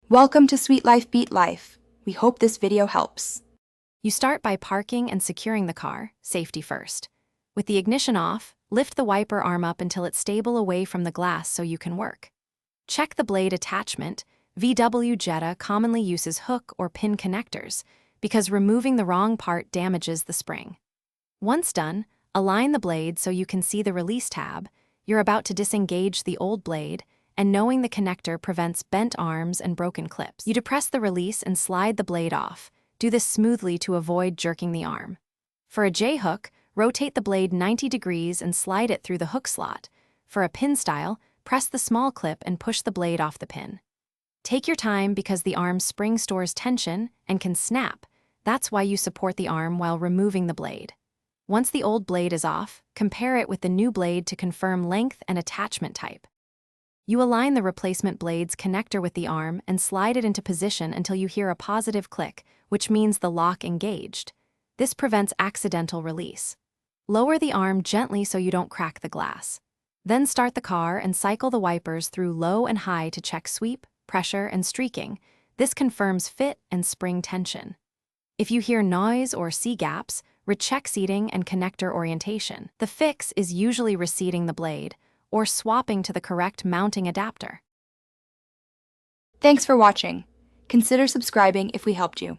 Welcome to Sweet Life Beat Life. We hope this video helps. You start by parking and securing the car, safety first. With the ignition off, lift the wiper arm up until it's stable away from the glass so you can work. Check the blade attachment. VW Jetta commonly uses hook or pin connectors because removing the wrong part damages the spring. Once done, align the blade so you can see the release tab. You're about to disengage the old blade, and knowing the connector prevents bent arms and broken clips. You depress the release and slide the blade off. Do this smoothly to avoid jerking the arm. For a J-hook, rotate the blade 90 degrees and slide it through the hook slot. For a pin style, press the small clip and push the blade off the pin. Take your time because the arm spring stores tension and can snap. That's why you support the arm while removing the blade. Once the old blade is off, compare it with the new blade to confirm length and attachment type. You align the replacement blade's connector with the arm and slide it into position until you hear a positive click, which means the lock engaged. This prevents accidental release. Lower the arm gently so you don't crack the glass. Then start the car and cycle the wipers through low and high to check sweep, pressure, and streaking. This confirms fit and spring tension. If you hear noise or see gaps, recheck seating and connector orientation. The fix is usually reseating the blade or swapping to the correct mounting adapter. Thanks for watching. Consider subscribing if we helped you.